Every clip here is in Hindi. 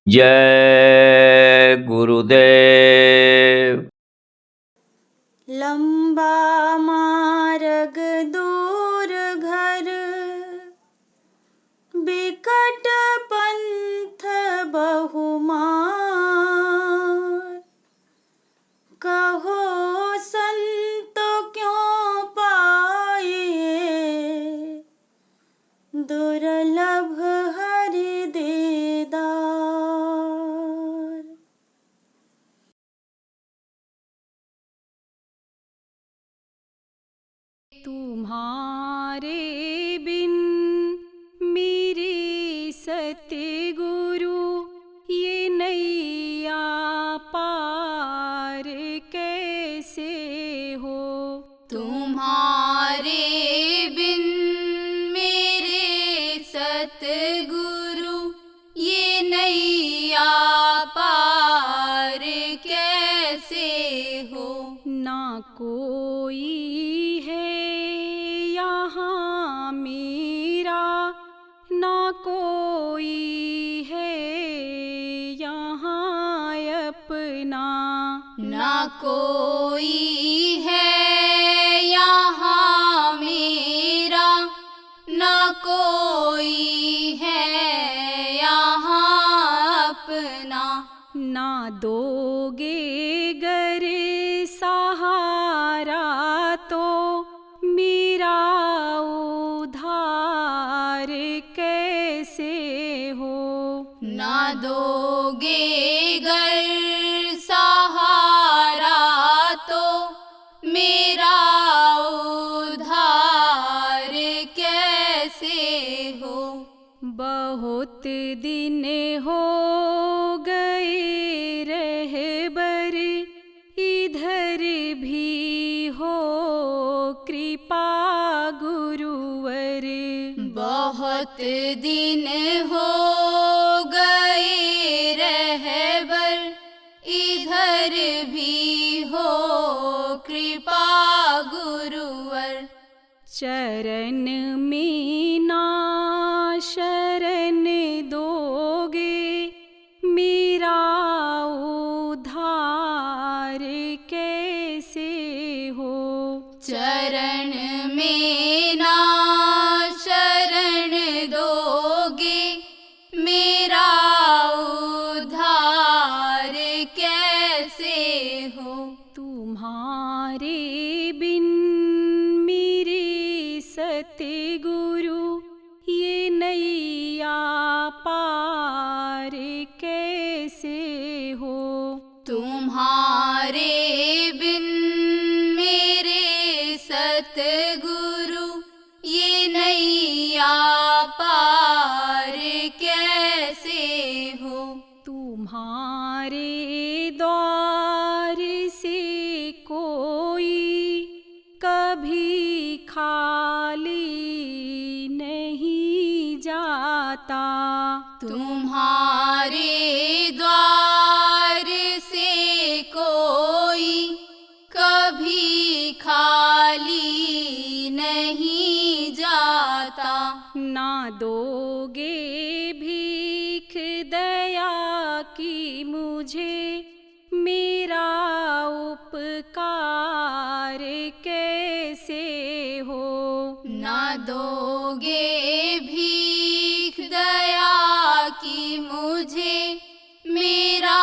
जय गुरुदेव। लंबा मार्ग दूर घर, बिकट पंथ बहुमार। कहो संत क्यों पाइए, दुर्लभ हरि दीदार। तुम्हारे बिन मेरे सतगुरु, ये नैया पार कैसे हो। तुम्हारे बिन मेरे सतगुरु, ये नैया पार कैसे हो। ना कोई है यहाँ मेरा, ना कोई है यहाँ अपना। ना कोई है यहाँ मेरा, ना कोई है यहाँ अपना। ना दोगे गर सहारा, तो मेरा उद्धार कैसे हो। ना दोगे गर सहारा, तो मेरा उद्धार कैसे हो। बहुत दिन हो गए रहबर, इधर भी हो कृपा गुरुवर। बहुत दिन हो गए रहबर, इधर भी हो कृपा गुरुवर। चरण में ना शरण दोगे, मेरा उद्धार कैसे हो। चरण में ना शरण दोगे, मेरा उद्धार कैसे हो। तुम्हारे बिन मेरे सतगुरु, ये नैया पार कैसे हो। तुम्हारे बिन मेरे सतगुरु, ये नैया पार कैसे हो। तुम्हारे द्वार से कोई कभी खाली नहीं जाता। तुम्हारे द्वार से कोई कभी खाली नहीं जाता। ना दोगे भीख दया की मुझे, मेरा उपकार कैसे हो। ना दोगे भीख दया की मुझे, मेरा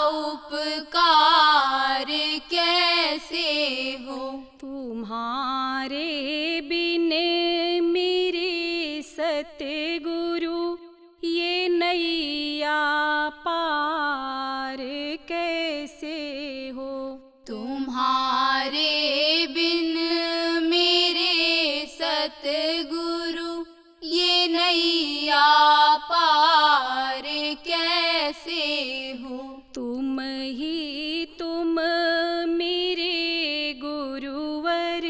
उपकार कैसे हो। तुम्हारे बिन मेरे सतगुरु, ये नैया पार कैसे हो। तुम्हारे बिन मेरे सतगुरु, ये नैया पार कैसे हो। तुम ही तुम मेरे गुरुवर,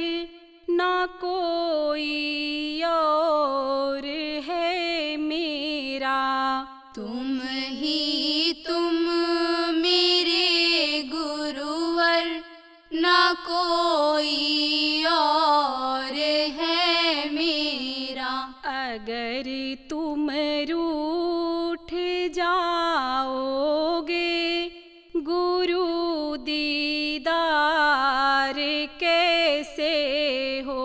ना कोई और है मेरा। तुम ही तुम मेरे गुरुवर, ना कोई और है मेरा। अगर तुम रूठ जाओगे गुरु दीदार कैसे हो।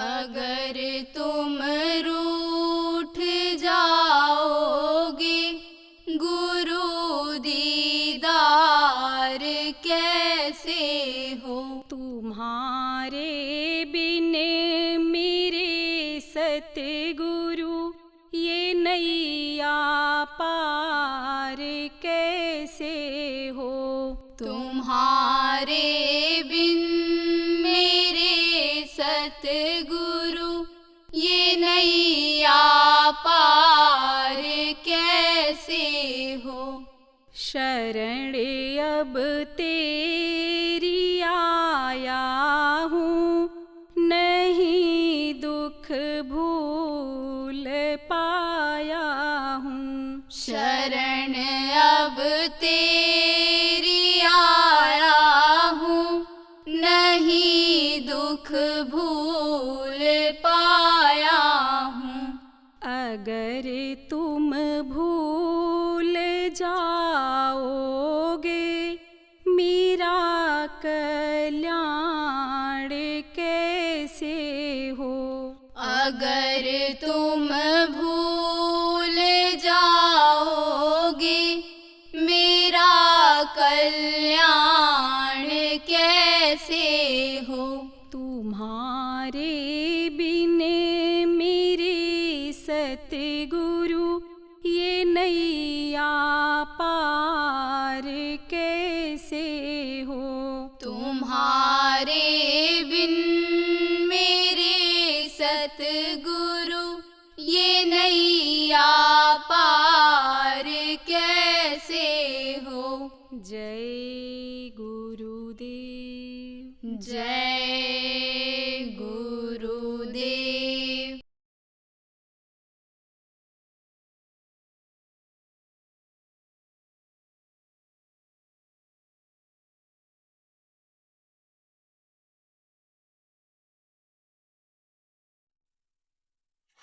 अगर तुम रूठ जाओगे गुरु दीदार कैसे हो। तुम्हारे बिन मेरे सतगुरु ये नैया पार कैसे हो। तुम्हारे बिन मेरे सतगुरु ये नैया पार कैसे हो। शरण अब तेरी आया हूँ नहीं दुख भूल पाया हूँ। शरण अब तेरी आया हूँ नहीं दुख भूल पाया हूँ। अगर तुम भूल जाओगे मेरा कल्याण कैसे हो। अगर तुम भूल जाओगे मेरा कल्याण कैसे हो। तुम्हारे बिन मेरे सतगुरु ये नैया पार कैसे हो। तुम्हारे बिन मेरे सतगुरु ये नैया पार कैसे हो। जय गुरुदेव। जय गुरुदेव।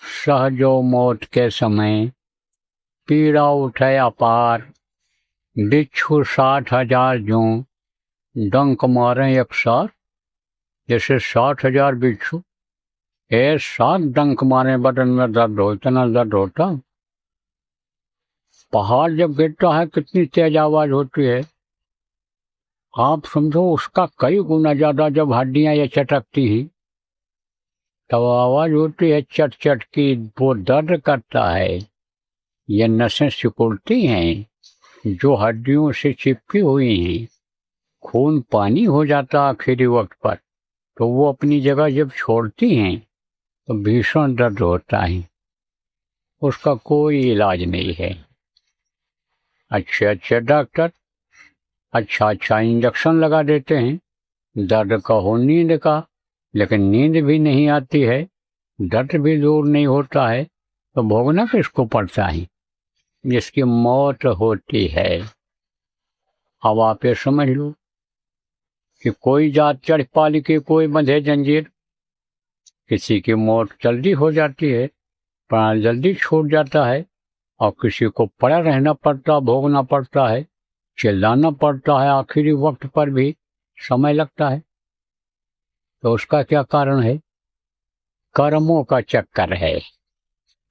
सहजो मौत के समय पीड़ा उठे अपार। बिच्छू 60,000 जो डंक मारे एक साथ। जैसे 60,000 बिच्छू एक साथ डंक मारे बटन में दर्द हो, इतना दर्द होता। पहाड़ जब गिरता है कितनी तेज आवाज होती है। आप समझो उसका कई गुना ज्यादा जब हड्डियां ये चटकती ही तब आवाज होती है चट चट की। वो दर्द करता है। ये नसें सिकुड़ती हैं जो हड्डियों से चिपकी हुई हैं। खून पानी हो जाता आखिरी वक्त पर, तो वो अपनी जगह जब छोड़ती हैं तो भीषण दर्द होता है। उसका कोई इलाज नहीं है। अच्छे अच्छे डॉक्टर अच्छा इंजेक्शन लगा देते हैं। दर्द का हो नींद का, लेकिन नींद भी नहीं आती है, दर्द भी दूर नहीं होता है, तो भोगना किसको पड़ता है। जिसकी मौत होती है। अब आप ये समझ लो कि कोई जात चढ़ पाली की कोई बंधे जंजीर। किसी की मौत जल्दी हो जाती है, प्राण जल्दी छूट जाता है, और किसी को पड़ा रहना पड़ता, भोगना पड़ता है, चिल्लाना पड़ता है, आखिरी वक्त पर भी समय लगता है। तो उसका क्या कारण है? कर्मों का चक्कर है।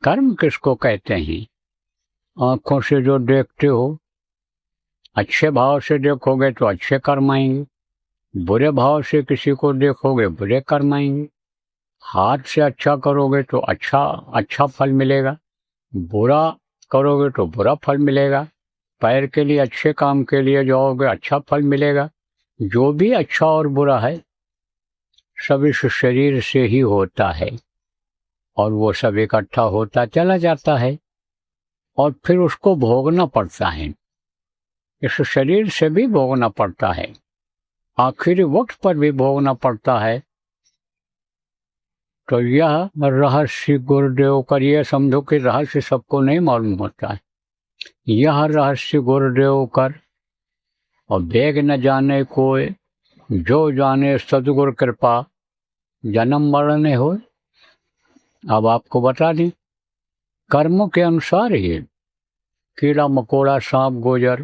कर्म किसको कहते हैं? आंखों से जो देखते हो, अच्छे भाव से देखोगे तो अच्छे कर्म आएंगे, बुरे भाव से किसी को देखोगे बुरे कर्म आएंगे। हाथ से अच्छा करोगे तो अच्छा फल मिलेगा, बुरा करोगे तो बुरा फल मिलेगा। पैर के लिए अच्छे काम के लिए जाओगे अच्छा फल मिलेगा। जो भी अच्छा और बुरा है सब इस शरीर से ही होता है, और वो सब इकट्ठा होता चला जाता है, और फिर उसको भोगना पड़ता है। इस शरीर से भी भोगना पड़ता है, आखिरी वक्त पर भी भोगना पड़ता है। तो यह रहस्य गुरुदेव का, ये समझो कि रहस्य सबको नहीं मालूम होता है। यह रहस्य गुरुदेव कर, और वेग न जाने कोई, जो जाने सद्गुरु कृपा, जन्म मरण हो। अब आपको बता दें, कर्म के अनुसार ही कीड़ा मकोड़ा सांप गोजर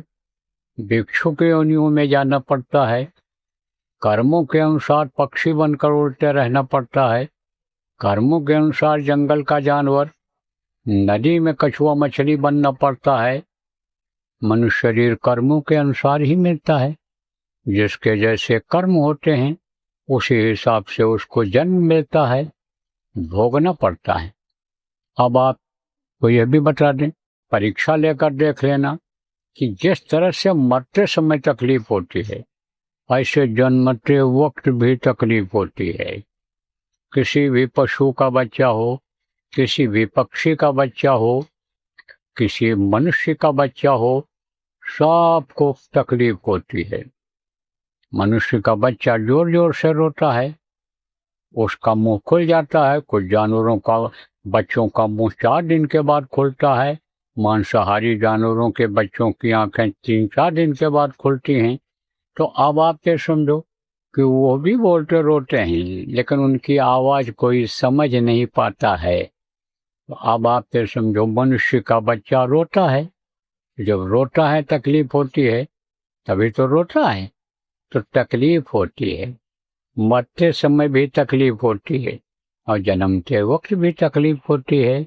भिक्षु के योनियों में जाना पड़ता है। कर्मों के अनुसार पक्षी बनकर उड़ते रहना पड़ता है। कर्मों के अनुसार जंगल का जानवर, नदी में कछुआ मछली बनना पड़ता है। मनुष्य शरीर कर्मों के अनुसार ही मिलता है। जिसके जैसे कर्म होते हैं उसी हिसाब से उसको जन्म मिलता है, भोगना पड़ता है। अब आपको यह भी बता दें, परीक्षा लेकर देख लेना कि जिस तरह से मरते समय तकलीफ होती है, ऐसे जन्मते वक्त भी तकलीफ होती है। किसी भी पशु का बच्चा हो, किसी भी पक्षी का बच्चा हो, किसी मनुष्य का बच्चा हो, सबको तकलीफ होती है। मनुष्य का बच्चा जोर जोर से रोता है, उसका मुंह खुल जाता है। कुछ जानवरों का बच्चों का मुंह 4 दिन के बाद खुलता है। मांसाहारी जानवरों के बच्चों की आंखें 3-4 दिन के बाद खुलती हैं। तो अब आप ये समझो कि वो भी बोलते रोते हैं, लेकिन उनकी आवाज़ कोई समझ नहीं पाता है। तो अब आप ये समझो मनुष्य का बच्चा रोता है, जब रोता है तकलीफ होती है, तभी तो रोता है, तो तकलीफ होती है। मरते समय भी तकलीफ होती है और जन्मते वक्त भी तकलीफ होती है।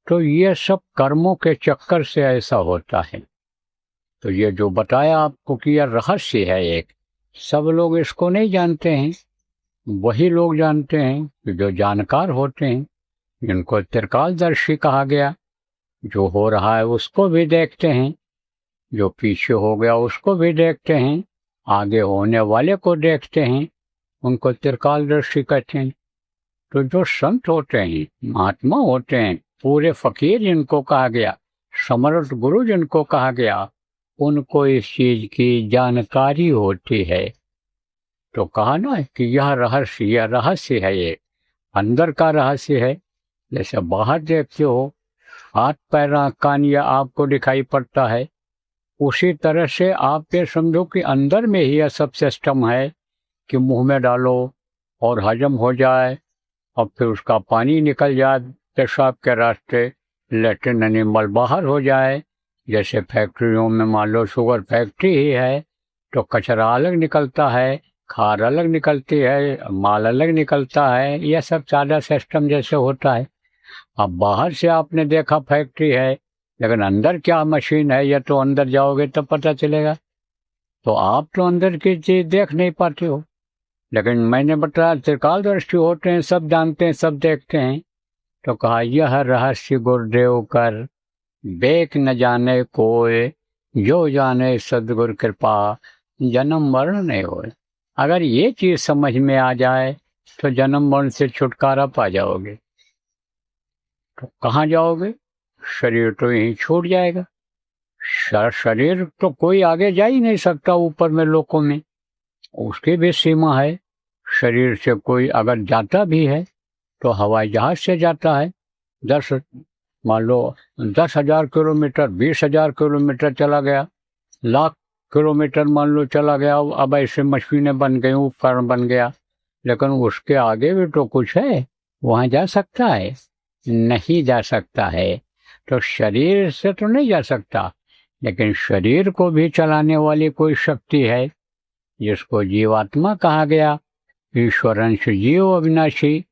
तो ये सब कर्मों के चक्कर से ऐसा होता है। तो ये जो बताया आपको कि यह रहस्य है एक, सब लोग इसको नहीं जानते हैं। वही लोग जानते हैं कि जो जानकार होते हैं, जिनको त्रिकालदर्शी कहा गया। जो हो रहा है उसको भी देखते हैं, जो पीछे हो गया उसको भी देखते हैं, आगे होने वाले को देखते हैं, उनको त्रिकालदर्शी कहते हैं। तो जो संत होते हैं, महात्मा होते हैं, पूरे फकीर जिनको कहा गया, समर्थ गुरु जिनको कहा गया, उनको इस चीज की जानकारी होती है। तो कहा ना कि यह रहस्य है, ये अंदर का रहस्य है। जैसे बाहर देखते हो हाथ पैर कान या आपको दिखाई पड़ता है, उसी तरह से आप ये समझो कि अंदर में ही यह सब सिस्टम है कि मुंह में डालो और हजम हो जाए और फिर उसका पानी निकल जाए पेशाब के रास्ते, लेट्रिन एनिमल बाहर हो जाए। जैसे फैक्ट्रियों में मान लो शुगर फैक्ट्री ही है, तो कचरा अलग निकलता है, खार अलग निकलती है, माल अलग निकलता है। यह सब सादा सिस्टम जैसे होता है। अब बाहर से आपने देखा फैक्ट्री है, लेकिन अंदर क्या मशीन है, यह तो अंदर जाओगे तब पता चलेगा। तो आप तो अंदर की चीज देख नहीं पाते हो। लेकिन मैंने बताया त्रिकालदर्शी होते हैं, सब जानते हैं, सब देखते हैं। तो कहा यह रहस्य गुरुदेव कर, बेक न जाने कोय, जो जाने सदगुरु कृपा, जन्म मरण नहीं होए। अगर ये चीज समझ में आ जाए तो जन्म मरण से छुटकारा पा जाओगे। तो कहाँ जाओगे? शरीर तो यहीं छूट जाएगा। शरीर तो कोई आगे जा ही नहीं सकता ऊपर में लोकों में, उसकी भी सीमा है। शरीर से कोई अगर जाता भी है तो हवाई जहाज से जाता है। मान लो 10,000 किलोमीटर, 20,000 किलोमीटर चला गया, लाख किलोमीटर मान लो चला गया। अब ऐसे मशीनें बन गई, उपकरण बन गया, लेकिन उसके आगे भी तो कुछ है, वहाँ जा सकता है? नहीं जा सकता है। तो शरीर से तो नहीं जा सकता, लेकिन शरीर को भी चलाने वाली कोई शक्ति है, जिसको जीवात्मा कहा गया। ईश्वर अंश जीव अविनाशी,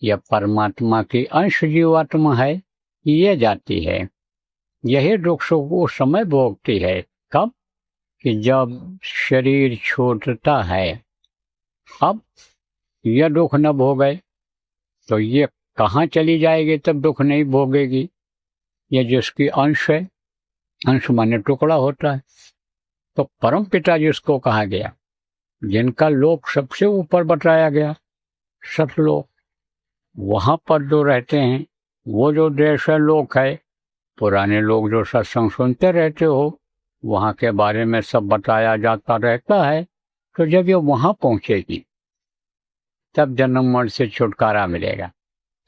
यह परमात्मा की अंश जीवात्मा है, ये जाती है। यही दुख सुख उस समय भोगती है। कब? कि जब शरीर छूटता है। अब यह दुख न भोगे तो ये कहाँ चली जाएगी? तब दुख नहीं भोगेगी। ये जिसकी अंश है, अंश माने टुकड़ा होता है। तो परम पिता जिसको कहा गया, जिनका लोक सबसे ऊपर बताया गया, सतलोक, वहां पर जो रहते हैं, वो जो देश है लोक है। पुराने लोग जो सत्संग सुनते रहते हो, वहां के बारे में सब बताया जाता रहता है। तो जब ये वहां पहुंचेगी तब जन्म मरण से छुटकारा मिलेगा,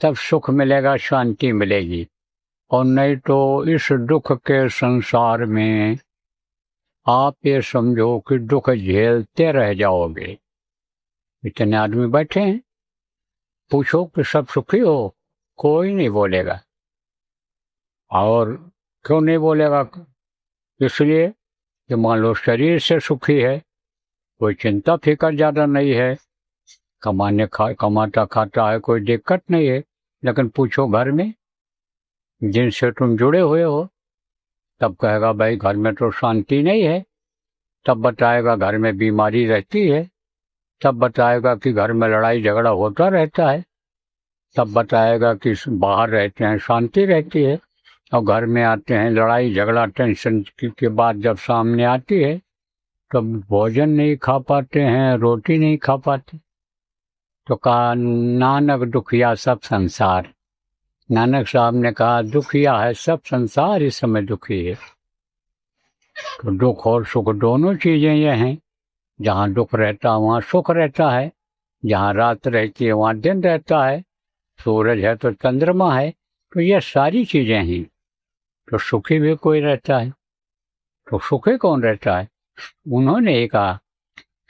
तब सुख मिलेगा, शांति मिलेगी। और नहीं तो इस दुख के संसार में आप ये समझो कि दुख झेलते रह जाओगे। इतने आदमी बैठे हैं, पूछो कि सब सुखी हो, कोई नहीं बोलेगा। और क्यों नहीं बोलेगा? इसलिए कि मान लो शरीर से सुखी है, कोई चिंता फिक्र ज़्यादा नहीं है, कमाता खाता है, कोई दिक्कत नहीं है। लेकिन पूछो घर में जिनसे तुम जुड़े हुए हो, तब कहेगा भाई घर में तो शांति नहीं है। तब बताएगा घर में बीमारी रहती है। तब बताएगा कि घर में लड़ाई झगड़ा होता रहता है। तब बताएगा कि बाहर रहते हैं शांति रहती है, और घर में आते हैं लड़ाई झगड़ा टेंशन के बाद जब सामने आती है तो भोजन नहीं खा पाते हैं, रोटी नहीं खा पाते। तो कहा नानक दुखिया सब संसार। नानक साहब ने कहा दुखिया है सब संसार, इस समय दुखी है। तो दुख और सुख दोनों चीजें ये हैं। जहाँ दुख रहता है वहाँ सुख रहता है, जहाँ रात रहती है वहाँ दिन रहता है, सूरज है तो चंद्रमा है। तो ये सारी चीजें हैं। तो सुखी भी कोई रहता है, तो सुखी कौन रहता है? उन्होंने ये कहा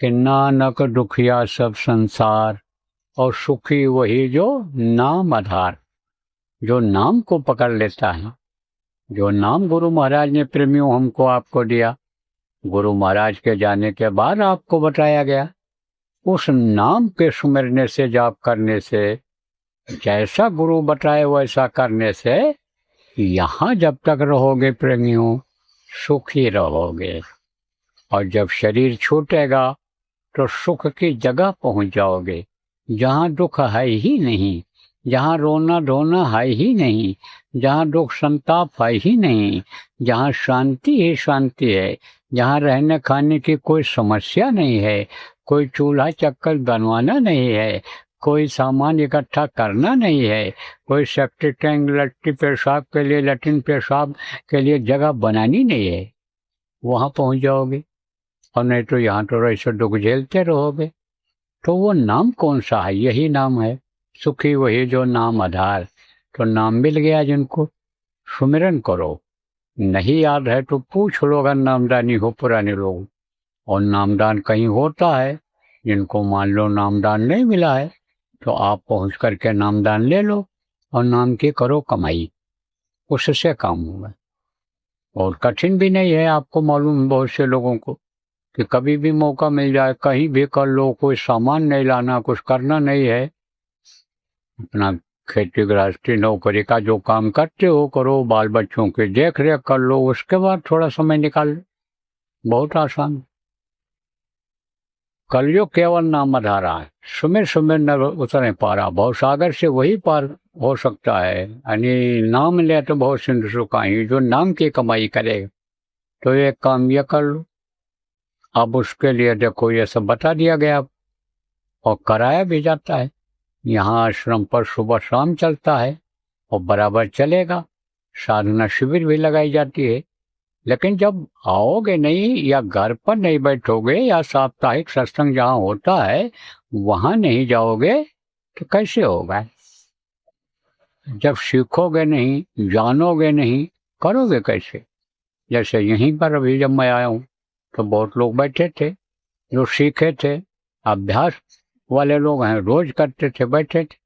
कि नानक दुखिया सब संसार, और सुखी वही जो नाम आधार, जो नाम को पकड़ लेता है। जो नाम गुरु महाराज ने प्रेमियों हमको आपको दिया, गुरु महाराज के जाने के बाद आपको बताया गया, उस नाम के सुमिरने से, जाप करने से, जैसा गुरु बताए वैसा करने से, यहाँ जब तक रहोगे प्रेमियों सुखी रहोगे। और जब शरीर छूटेगा तो सुख की जगह पहुंच जाओगे, जहाँ दुख है ही नहीं, जहाँ रोना धोना है ही नहीं, जहाँ दुख संताप है ही नहीं, जहाँ शांति ही शांति है, जहाँ रहने खाने की कोई समस्या नहीं है, कोई चूल्हा चक्कर बनवाना नहीं है, कोई सामान इकट्ठा करना नहीं है, कोई सेप्टिक टैंक लट्टी पेशाब के लिए, लैट्रिन पेशाब के लिए जगह बनानी नहीं है, वहाँ पहुँच जाओगे। और नहीं तो यहाँ तो ऐसे दुख झेलते रहोगे। तो वो नाम कौन सा है? यही नाम है, सुखी वही जो नाम आधार। तो नाम मिल गया जिनको, सुमिरन करो। नहीं याद है तो पूछ लो अगर नामदानी हो पुराने लोग। और नामदान कहीं होता है, जिनको मान लो नामदान नहीं मिला है तो आप पहुंच करके नामदान ले लो और नाम की करो कमाई, उससे काम होगा। और कठिन भी नहीं है, आपको मालूम है बहुत से लोगों को कि कभी भी मौका मिल जाए कहीं भी कर लो, कोई सामान नहीं लाना, कुछ करना नहीं है, अपना खेती गृहस्थी नौकरी का जो काम करते हो करो, बाल बच्चों की देख रेख कर लो, उसके बाद थोड़ा समय निकाल लो, बहुत आसान। कलयुग केवल नाम आधारा है, सुमिर सुमिर न उतरे पारा, भव सागर से वही पार हो सकता है। यानी नाम ले तो बहुत सिंधु सुखाई, जो नाम की कमाई करेगा। तो एक काम ये कर लो। अब उसके लिए देखो ये सब बता दिया गया और कराया भी जाता है। यहाँ आश्रम पर सुबह शाम चलता है और बराबर चलेगा। साधना शिविर भी लगाई जाती है। लेकिन जब आओगे नहीं या घर पर नहीं बैठोगे या साप्ताहिक सत्संग जहाँ होता है वहाँ नहीं जाओगे तो कैसे होगा? जब सीखोगे नहीं, जानोगे नहीं, करोगे कैसे? जैसे यहीं पर अभी जब मैं आया हूँ तो बहुत लोग बैठे थे जो सीखे थे, अभ्यास वाले लोग हैं, रोज करते थे, बैठे थे।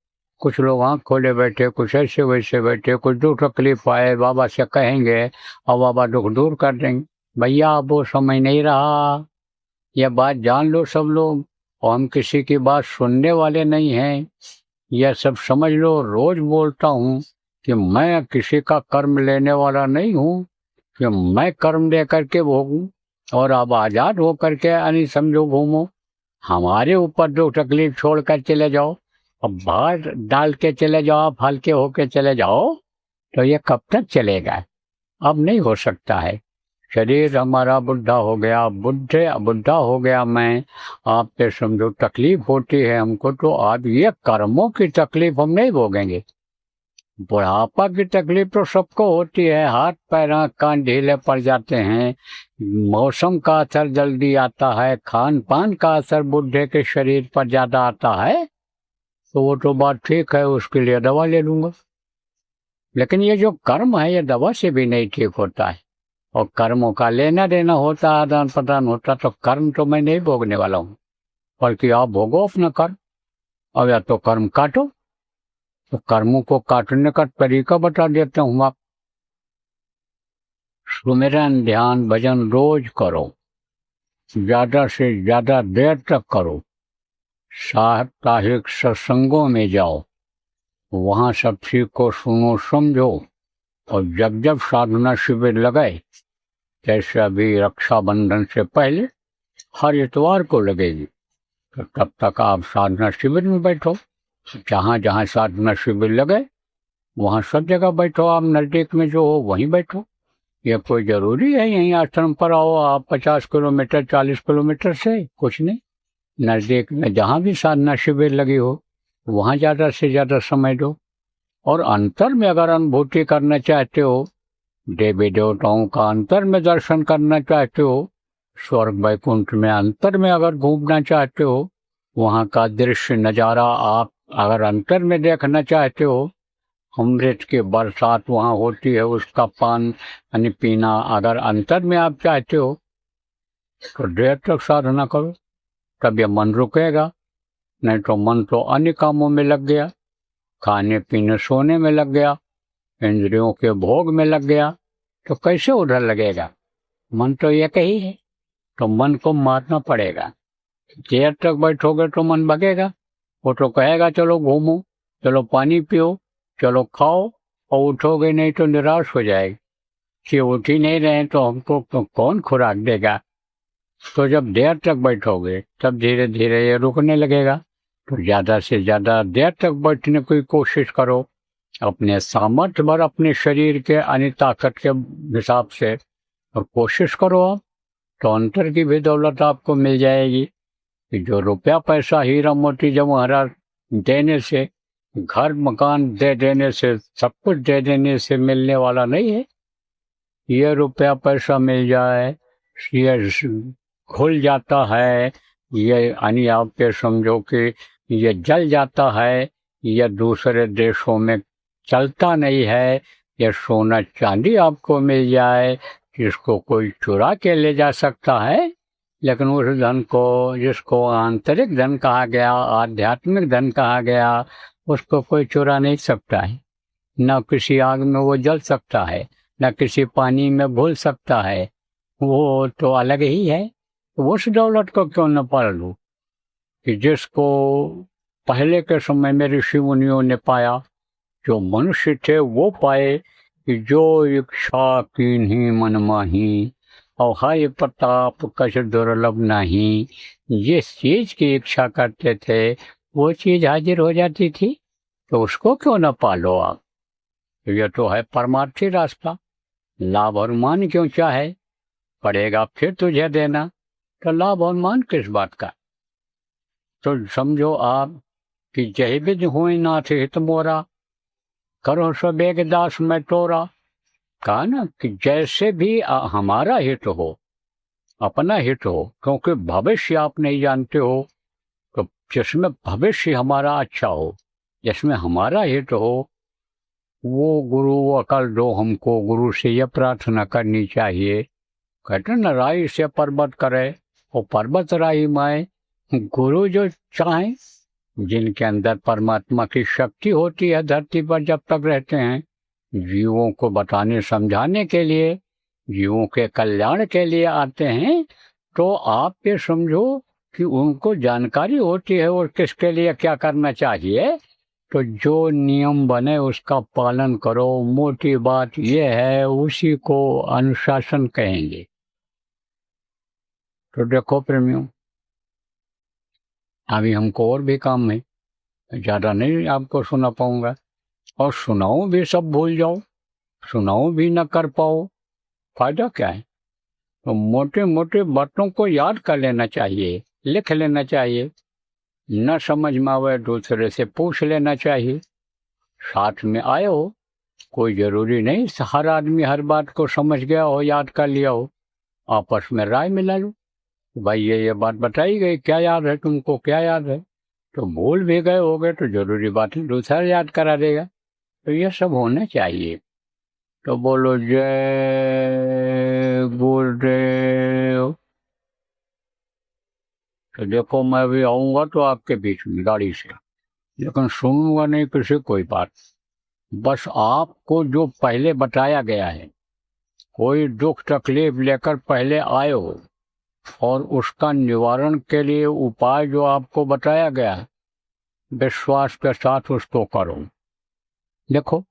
कुछ लोग आँख खोले बैठे, कुछ ऐसे वैसे बैठे, कुछ दुख तकलीफ आए बाबा से कहेंगे और बाबा दुख दूर कर देंगे। भैया अब वो समय नहीं रहा, यह बात जान लो सब लोग। और हम किसी की बात सुनने वाले नहीं हैं, यह सब समझ लो। रोज बोलता हूँ कि मैं किसी का कर्म लेने वाला नहीं हूँ कि मैं कर्म दे करके भोगूं और अब आज़ाद हो करके यानी समझो घूमो। हमारे ऊपर जो तकलीफ छोड़ कर चले जाओ और बाहर डाल के चले जाओ, आप हल्के होके चले जाओ, तो ये कब तक चलेगा? अब नहीं हो सकता है। शरीर हमारा बुढ़ा हो गया, बुढ़ा हो गया मैं, आप पे समझो तकलीफ होती है हमको, तो अब ये कर्मों की तकलीफ हम नहीं भोगेंगे। बुढ़ापा की तकलीफ तो सबको होती है, हाथ पैर कान ढीले पड़ जाते हैं, मौसम का असर जल्दी आता है, खान पान का असर बुढ़े के शरीर पर ज्यादा आता है, तो वो तो बात ठीक है, उसके लिए दवा ले लूंगा। लेकिन ये जो कर्म है ये दवा से भी नहीं ठीक होता है। और कर्मों का लेना देना होता, आदान प्रदान होता, तो कर्म तो मैं नहीं भोगने वाला हूँ, बल्कि आप भोगो अपना कर्म। अब या तो कर्म काटो, तो कर्मों को काटने का तरीका बता देता हूँ। आप सुमिरन ध्यान भजन रोज करो, ज्यादा से ज्यादा देर तक करो। साप्ताहिक सत्संगों में जाओ, वहां सब सीखो, सुनो, समझो। और जब जब साधना शिविर लगे, जैसे अभी रक्षाबंधन से पहले हर इतवार को लगेगी, तो तब तक आप साधना शिविर में बैठो। जहाँ जहाँ साधना शिविर लगे वहाँ सब जगह बैठो। आप नज़दीक में जो हो वहीं बैठो। ये कोई ज़रूरी है यहीं आश्रम पर आओ आप 50 किलोमीटर 40 किलोमीटर से, कुछ नहीं। नज़दीक में जहाँ भी साधना शिविर लगी हो वहाँ ज़्यादा से ज़्यादा समय दो। और अंतर में अगर अनुभूति करना चाहते हो, देवी देवताओं का अंतर में दर्शन करना चाहते हो, स्वर्ग वैकुंठ में अंतर में अगर घूमना चाहते हो, वहाँ का दृश्य नज़ारा आप अगर अंतर में देखना चाहते हो, अमृत की बरसात वहाँ होती है, उसका पान यानी पीना अगर अंतर में आप चाहते हो, तो देर तक साधना करो, तब ये मन रुकेगा। नहीं तो मन तो अन्य कामों में लग गया, खाने पीने सोने में लग गया, इंद्रियों के भोग में लग गया, तो कैसे उधर लगेगा। मन तो एक ही है, तो मन को मारना पड़ेगा। देर तक बैठोगे तो मन भगेगा, वो तो कहेगा चलो घूमो, चलो पानी पियो, चलो खाओ, और उठोगे नहीं तो निराश हो जाएगी कि उठ ही नहीं रहे तो हमको कौन खुराक देगा। तो जब देर तक बैठोगे तब धीरे धीरे ये रुकने लगेगा। तो ज़्यादा से ज़्यादा देर तक बैठने की कोशिश करो, अपने सामर्थ्य भर अपने शरीर के यानी ताकत के हिसाब से, और कोशिश करो आप, तो अंतर की भी दौलत आपको मिल जाएगी। कि जो रुपया पैसा हीरा मोती जवाहरात देने से, घर मकान दे देने से, सब कुछ दे देने से मिलने वाला नहीं है। ये रुपया पैसा मिल जाए, ये घुल जाता है, ये यानी आप पे समझो कि ये जल जाता है, ये दूसरे देशों में चलता नहीं है। ये सोना चांदी आपको मिल जाए जिसको कोई चुरा के ले जा सकता है, लेकिन उस धन को, जिसको आंतरिक धन कहा गया, आध्यात्मिक धन कहा गया, उसको कोई चुरा नहीं सकता है। न किसी आग में वो जल सकता है, न किसी पानी में घुल सकता है, वो तो अलग ही है। तो उस दौलत को क्यों न पाल लूं कि जिसको पहले के समय में ऋषि मुनियों ने पाया, जो मनुष्य थे वो पाए कि जो इच्छा कीन्ही मन माही, और हाय प्रताप कछ दुर्लभ नहीं। जिस चीज की इच्छा करते थे वो चीज हाजिर हो जाती थी, तो उसको क्यों न पालो आप। ये तो है परमार्थी रास्ता। लाभ और मान क्यों चाहे, पड़ेगा फिर तुझे देना, तो लाभ और मान किस बात का। तो समझो आप कि जय विध हुए नाथ हित मोरा, करो सवेग दास मैं तोरा। कहा ना कि जैसे भी हमारा हित हो, अपना हित हो, क्योंकि भविष्य आप नहीं जानते हो, तो जिसमें भविष्य हमारा अच्छा हो, जिसमें हमारा हित हो, वो गुरु अकल दो हमको। गुरु से यह प्रार्थना करनी चाहिए। कहते न राई से पर्वत करे और पर्वत राई माए। गुरु जो चाहे, जिनके अंदर परमात्मा की शक्ति होती है धरती पर जब तक रहते हैं, जीवों को बताने समझाने के लिए, जीवों के कल्याण के लिए आते हैं, तो आप ये समझो कि उनको जानकारी होती है और किसके लिए क्या करना चाहिए। तो जो नियम बने उसका पालन करो। मोटी बात यह है, उसी को अनुशासन कहेंगे। तो देखो प्रेमियों, अभी हमको और भी काम है, ज़्यादा नहीं आपको सुना पाऊंगा, और सुनाओ भी सब भूल जाओ, सुनाओ भी न कर पाओ, फायदा क्या है। तो मोटे मोटे बातों को याद कर लेना चाहिए, लिख लेना चाहिए। न समझ में आवे दूसरे से पूछ लेना चाहिए। साथ में आए हो, कोई ज़रूरी नहीं हर आदमी हर बात को समझ गया हो, याद कर लिया हो। आपस में राय मिला लो, भाई ये बात बताई गई, क्या याद है तुमको, क्या याद है। तो भूल भी गए होगे तो जरूरी बातें दूसरा याद करा देगा। तो ये सब होना चाहिए। तो बोलो जय गुरुदेव। तो देखो मैं भी आऊँगा तो आपके बीच में गाड़ी से, लेकिन सुनूंगा नहीं किसी कोई बात। बस आपको जो पहले बताया गया है कोई दुख तकलीफ लेकर पहले आए हो और उसका निवारण के लिए उपाय जो आपको बताया गया है, विश्वास के साथ उसको करो। देखो,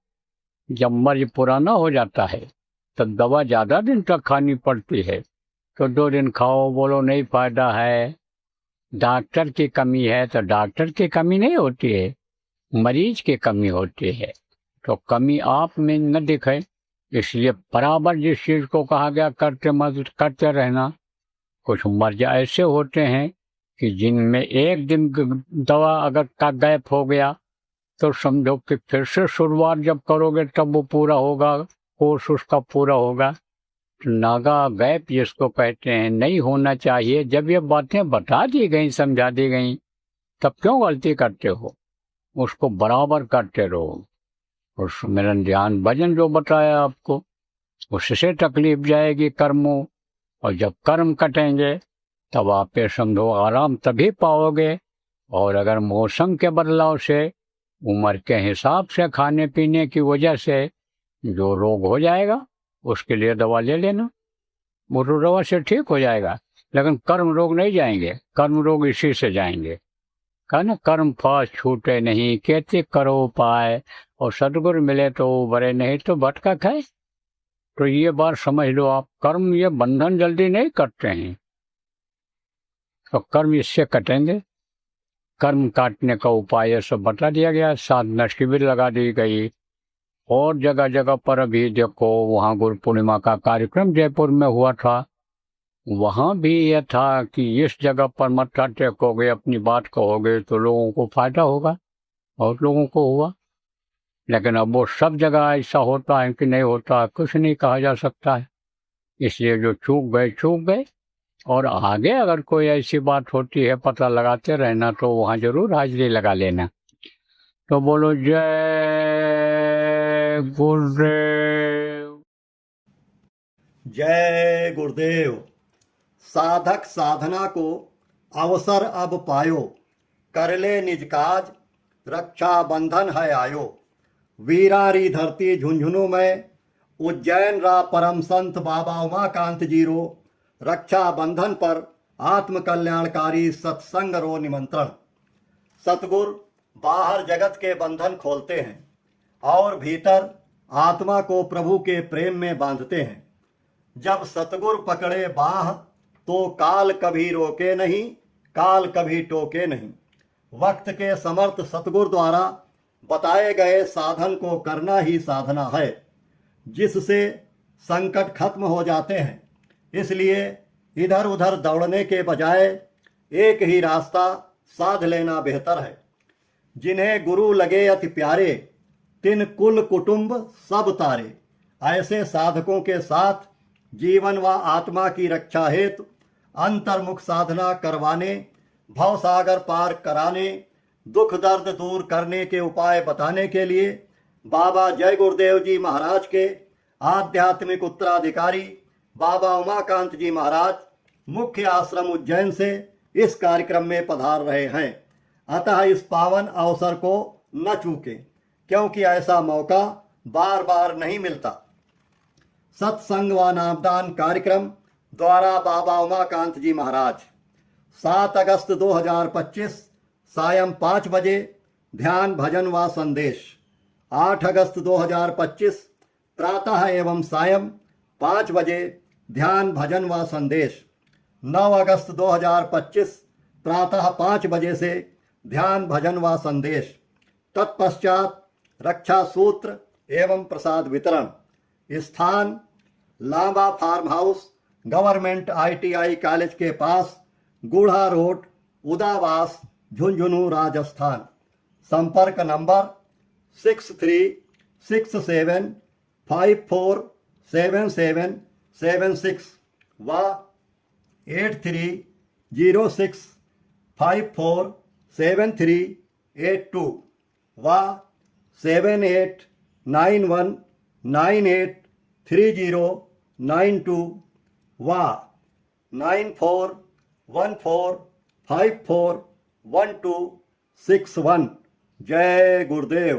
जब मर्ज पुराना हो जाता है तो दवा ज़्यादा दिन तक खानी पड़ती है, तो 2 दिन खाओ, बोलो नहीं फायदा है, डॉक्टर की कमी है, तो डॉक्टर की कमी नहीं होती है, मरीज की कमी होती है। तो कमी आप में न दिखे, इसलिए बराबर जिस चीज़ को कहा गया करते रहना। कुछ मर्ज ऐसे होते हैं कि जिनमें एक दिन दवा अगर का गैप हो गया तो समझो कि फिर से शुरुआत जब करोगे तब वो पूरा होगा, कोर्स उसका पूरा होगा। तो नागा गैप जिसको कहते हैं नहीं होना चाहिए। जब ये बातें बता दी गई, समझा दी गई, तब क्यों गलती करते हो? उसको बराबर करते रहो। और सुमिरन ध्यान भजन जो बताया आपको, उससे तकलीफ जाएगी कर्मों, और जब कर्म कटेंगे तब आप पे समझो आराम तभी पाओगे। और अगर मौसम के बदलाव से, उम्र के हिसाब से, खाने पीने की वजह से जो रोग हो जाएगा उसके लिए दवा ले लेना, वो तो दवा से ठीक हो जाएगा। लेकिन कर्म रोग नहीं जाएंगे, कर्म रोग इसी से जाएंगे। कहा ना, कर्म फल छूटे नहीं, कहते करो उपाय, और सदगुरु मिले तो बड़े, नहीं तो भटका खाए। तो ये बात समझ लो आप, कर्म ये बंधन जल्दी नहीं करते हैं, तो कर्म इससे कटेंगे। कर्म काटने का उपाय ये सब बता दिया गया, साधना शिविर लगा दी गई, और जगह जगह पर अभी देखो, वहाँ गुरु पूर्णिमा का कार्यक्रम जयपुर में हुआ था, वहाँ भी ये था कि इस जगह पर मत्था टेकोगे, अपनी बात कहोगे तो लोगों को फायदा होगा, और लोगों को हुआ। लेकिन अब वो सब जगह ऐसा होता है कि नहीं होता, कुछ नहीं कहा जा सकता है। इसलिए जो चूक गए चूक गए, और आगे अगर कोई ऐसी बात होती है पता लगाते रहना, तो वहाँ जरूर हाजिरी लगा लेना। तो बोलो जय गुरुदेव। जय गुरुदेव। साधक साधना को अवसर अब पायो, कर ले निज काज, रक्षा बंधन है आयो। वीरारी धरती झुंझुनू में, उज्जैन रा परम संत बाबा उमाकांत जीरो, रक्षा बंधन पर आत्म कल्याणकारी सत्संग रो निमंत्रण। सतगुरु बाहर जगत के बंधन खोलते हैं और भीतर आत्मा को प्रभु के प्रेम में बांधते हैं। जब सतगुरु पकड़े बाह तो काल कभी रोके नहीं, काल कभी टोके नहीं। वक्त के समर्थ सतगुरु द्वारा बताए गए साधन को करना ही साधना है, जिससे संकट खत्म हो जाते हैं। इसलिए इधर उधर दौड़ने के बजाय एक ही रास्ता साध लेना बेहतर है। जिन्हें गुरु लगे अति प्यारे, तिन कुल कुटुंब सब तारे। ऐसे साधकों के साथ जीवन व आत्मा की रक्षा हेतु अंतर्मुख साधना करवाने, भवसागर पार कराने, दुख दर्द दूर करने के उपाय बताने के लिए बाबा जय गुरुदेव जी महाराज के आध्यात्मिक उत्तराधिकारी बाबा उमाकांत जी महाराज मुख्य आश्रम उज्जैन से इस कार्यक्रम में पधार रहे हैं। अतः इस पावन अवसर को न चूकें, क्योंकि ऐसा मौका बार बार नहीं मिलता। सत्संग व नामदान कार्यक्रम द्वारा बाबा उमाकांत जी महाराज 7 अगस्त 2025 सायं 5 बजे ध्यान भजन व संदेश। 8 अगस्त 2025 प्रातः एवं सायं 5 बजे ध्यान भजन व संदेश। 9 अगस्त 2025 प्रातः 5 बजे से ध्यान भजन व संदेश। तत्पश्चात रक्षा सूत्र एवं प्रसाद वितरण। स्थान Lamba farm house, government ITI college के पास, गूढ़ा रोड, उदावास, झुंझुनू, राजस्थान। संपर्क नंबर 6367547776 व 8306547382 व 7891983092 व 9414541261। जय गुरुदेव।